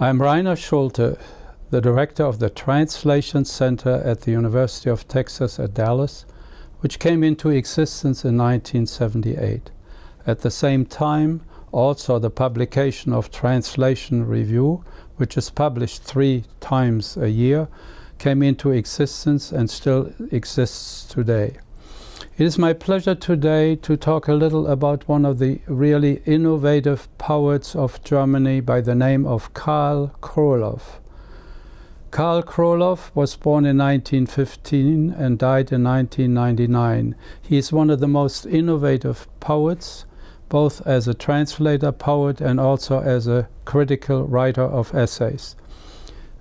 I'm Rainer Schulte, the director of the Translation Center at the University of Texas at Dallas, which came into existence in 1978. At the same time, also the publication of Translation Review, which is published 3 times a year, came into existence and still exists today. It is my pleasure today to talk a little about one of the really innovative poets of Germany by the name of Karl Krolow. Karl Krolow was born in 1915 and died in 1999. He is one of the most innovative poets, both as a translator poet and also as a critical writer of essays.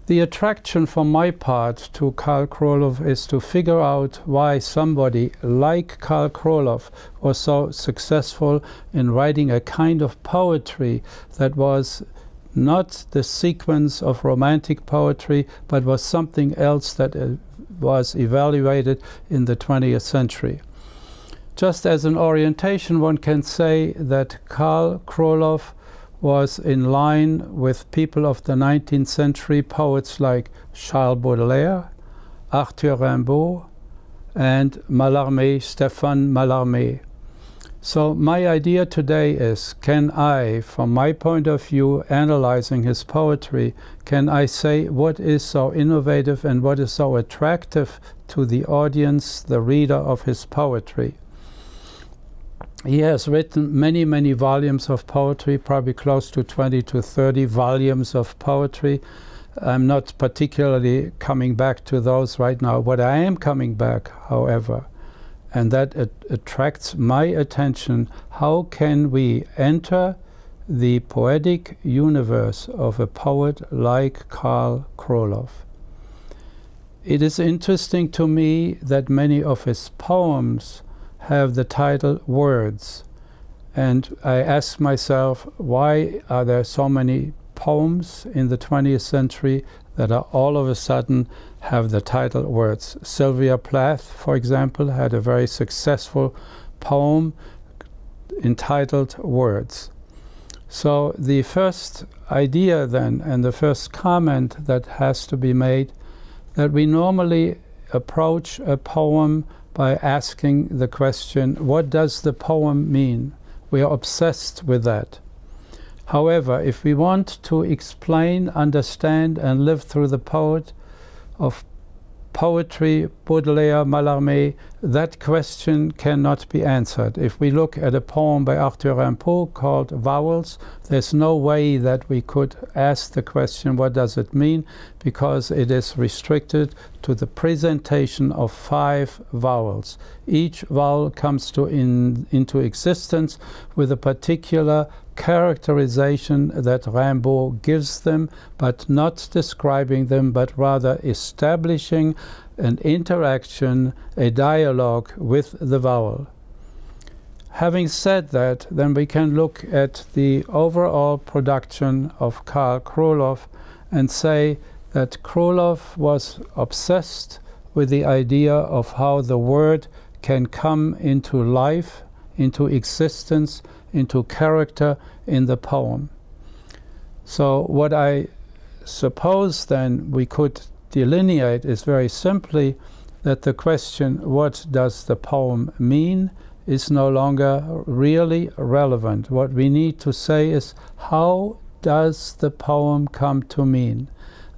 The attraction from my part to Karl Krolow is to figure out why somebody like Karl Krolow was so successful in writing a kind of poetry that was not the sequence of romantic poetry, but was something else that was evaluated in the 20th century. Just as an orientation, one can say that Karl Krolow was in line with people of the 19th century, poets like Charles Baudelaire, Arthur Rimbaud, and Mallarmé, Stéphane Mallarmé. So my idea today is, can I, from my point of view, analyzing his poetry, can I say what is so innovative and what is so attractive to the audience, the reader of his poetry? He has written many, many volumes of poetry, probably close to 20 to 30 volumes of poetry. I'm not particularly coming back to those right now. What I am coming back, however, and that attracts my attention, how can we enter the poetic universe of a poet like Karl Krolow? It is interesting to me that many of his poems have the title Words. And I ask myself, why are there so many poems in the 20th century that are all of a sudden have the title Words? Sylvia Plath, for example, had a very successful poem entitled Words. So the first idea then, and the first comment that has to be made, that we normally approach a poem by asking the question, what does the poem mean? We are obsessed with that. However, if we want to explain, understand, and live through the poet of poetry, Baudelaire, Mallarmé, that question cannot be answered. If we look at a poem by Arthur Rimbaud called Vowels, there's no way that we could ask the question, what does it mean? Because it is restricted to the presentation of 5 vowels. Each vowel comes into existence with a particular characterization that Rimbaud gives them, but not describing them, but rather establishing an interaction, a dialogue with the vowel. Having said that, then we can look at the overall production of Karl Krolow and say that Krolow was obsessed with the idea of how the word can come into life, into existence, into character in the poem. So what I suppose then we could delineate is very simply that the question, what does the poem mean, is no longer really relevant. What we need to say is, how does the poem come to mean?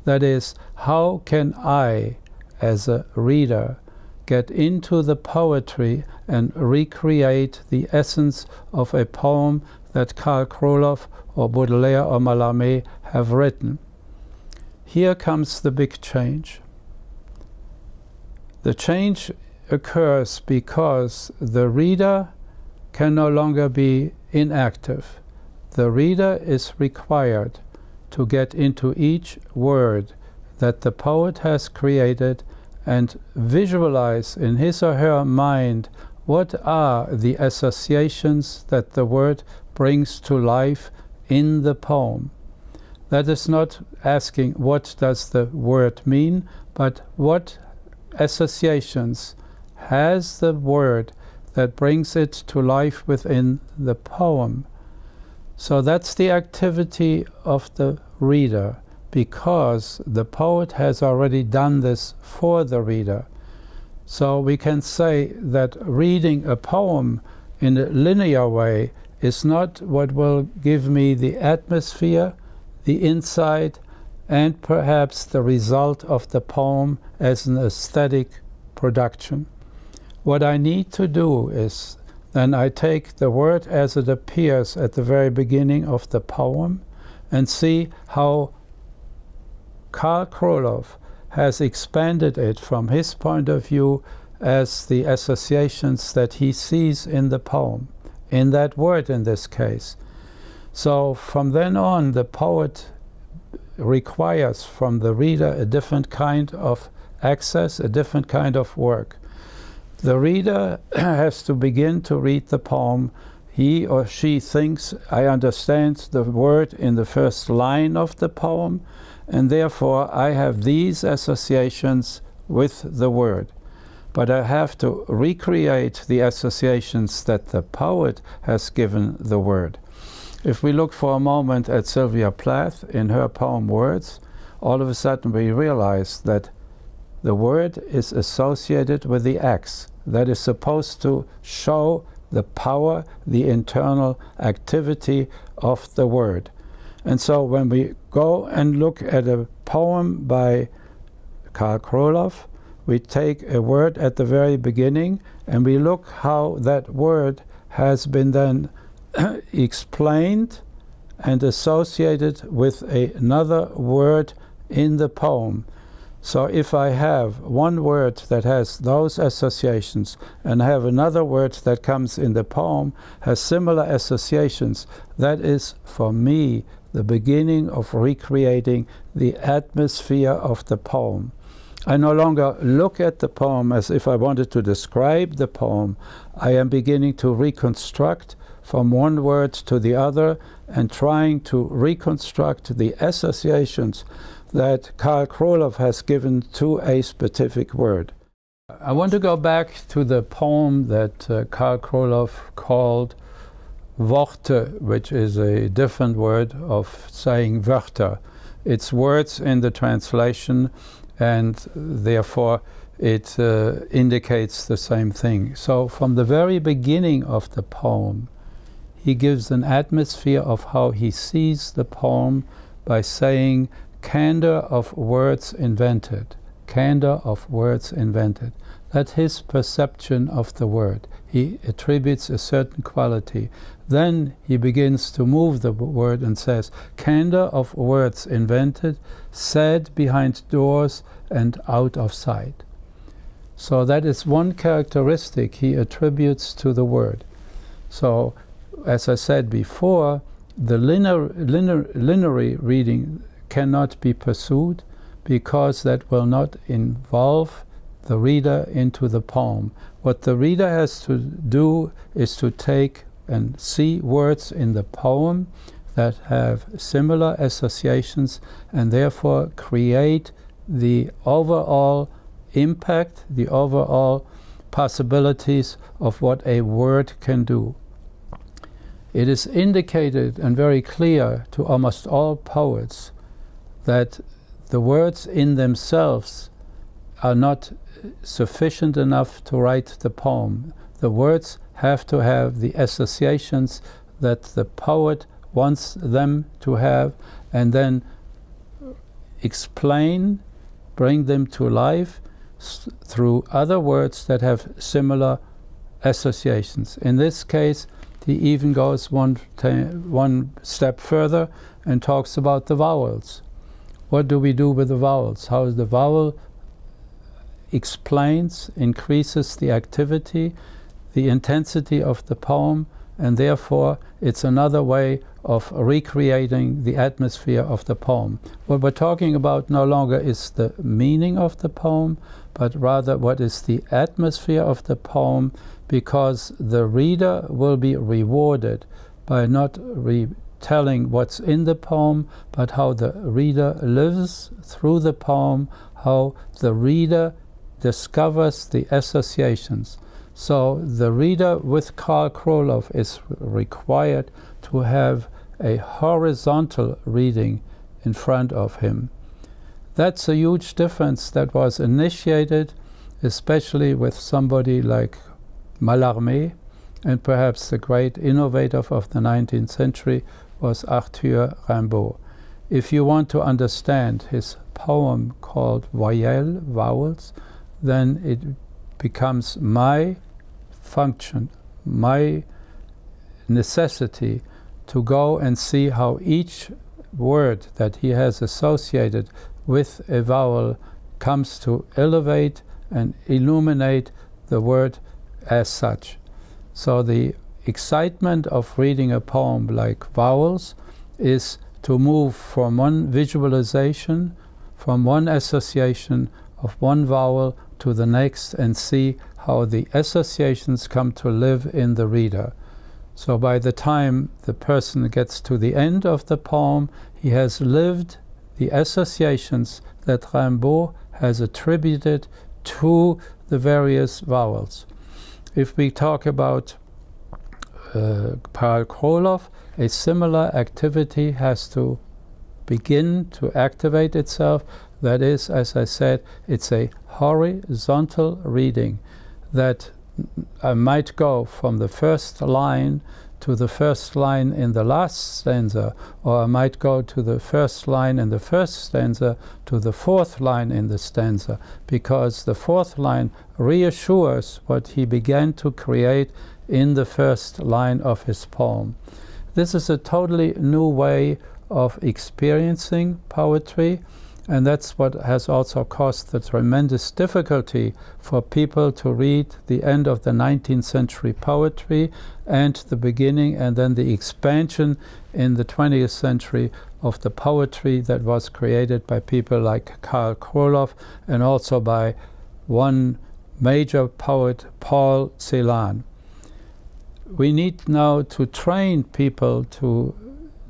That is, how can I, as a reader, get into the poetry and recreate the essence of a poem that Karl Krolow or Baudelaire or Mallarmé have written? Here comes the big change. The change occurs because the reader can no longer be inactive. The reader is required to get into each word that the poet has created and visualize in his or her mind what are the associations that the word brings to life in the poem. That is not asking what does the word mean, but what associations has the word that brings it to life within the poem. So that's the activity of the reader. because the poet has already done this for the reader. So we can say that reading a poem in a linear way is not what will give me the atmosphere, the insight, and perhaps the result of the poem as an aesthetic production. What I need to do is then I take the word as it appears at the very beginning of the poem and see how Karl Krolow has expanded it from his point of view as the associations that he sees in the poem, in that word in this case. So from then on, the poet requires from the reader a different kind of access, a different kind of work. The reader has to begin to read the poem. He or she thinks, I understand the word in the first line of the poem, and therefore I have these associations with the word. But I have to recreate the associations that the poet has given the word. If we look for a moment at Sylvia Plath in her poem Words, all of a sudden we realize that the word is associated with the X. That is supposed to show the power, the internal activity of the word. And so when we go and look at a poem by Karl Krolow, we take a word at the very beginning and we look how that word has been then explained and associated with another word in the poem. So if I have one word that has those associations and I have another word that comes in the poem has similar associations, that is for me the beginning of recreating the atmosphere of the poem. I no longer look at the poem as if I wanted to describe the poem. I am beginning to reconstruct from one word to the other and trying to reconstruct the associations that Karl Krolow has given to a specific word. I want to go back to the poem that Karl Krolow called Worte, which is a different word of saying Wörter. It's words in the translation, and therefore it indicates the same thing. So from the very beginning of the poem, he gives an atmosphere of how he sees the poem by saying, candor of words invented. Candor of words invented. That's his perception of the word. He attributes a certain quality. Then he begins to move the word and says, candor of words invented, said behind doors and out of sight. So that is one characteristic he attributes to the word. So, as I said before, the linear reading cannot be pursued because that will not involve the reader into the poem. What the reader has to do is to take and see words in the poem that have similar associations and therefore create the overall impact, the overall possibilities of what a word can do. It is indicated and very clear to almost all poets that the words in themselves are not sufficient enough to write the poem. The words have to have the associations that the poet wants them to have, and then explain, bring them to life through other words that have similar associations. In this case, he even goes one step further and talks about the vowels. What do we do with the vowels? How the vowel explains, increases the activity, the intensity of the poem, and therefore it's another way of recreating the atmosphere of the poem. What we're talking about no longer is the meaning of the poem, but rather what is the atmosphere of the poem, because the reader will be rewarded by not retelling what's in the poem, but how the reader lives through the poem, how the reader discovers the associations. So the reader with Karl Krolow is required to have a horizontal reading, in front of him. That's a huge difference that was initiated especially with somebody like Mallarmé, and perhaps the great innovator of the 19th century was Arthur Rimbaud. If you want to understand his poem called Voyelles, Vowels, then it becomes my function, my necessity to go and see how each word that he has associated with a vowel comes to elevate and illuminate the word as such. So the excitement of reading a poem like Vowels is to move from one visualization, from one association of one vowel to the next, and see how the associations come to live in the reader. So by the time the person gets to the end of the poem, he has lived the associations that Rimbaud has attributed to the various vowels. If we talk about Karl Krolow, a similar activity has to begin to activate itself. That is, as I said, it's a horizontal reading that I might go from the first line to the first line in the last stanza, or I might go to the first line in the first stanza to the fourth line in the stanza, because the fourth line reassures what he began to create in the first line of his poem. This is a totally new way of experiencing poetry, and that's what has also caused the tremendous difficulty for people to read the end of the 19th century poetry and the beginning and then the expansion in the 20th century of the poetry that was created by people like Karl Krolow and also by one major poet, Paul Celan. We need now to train people to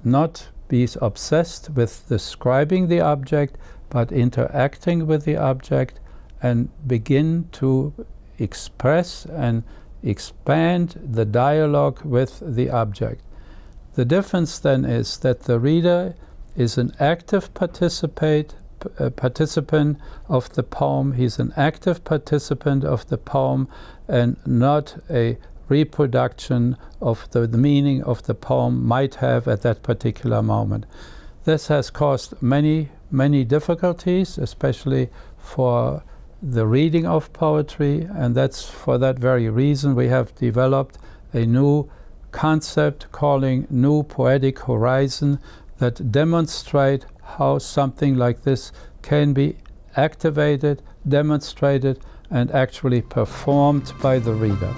not be obsessed with describing the object, but interacting with the object and begin to express and expand the dialogue with the object. The difference then is that the reader is an active participant of the poem. He's an active participant of the poem and not a reproduction of the meaning of the poem might have at that particular moment. This has caused many difficulties, especially for the reading of poetry, and that's for that very reason we have developed a new concept calling New Poetic Horizon that demonstrate how something like this can be activated, demonstrated, and actually performed by the reader.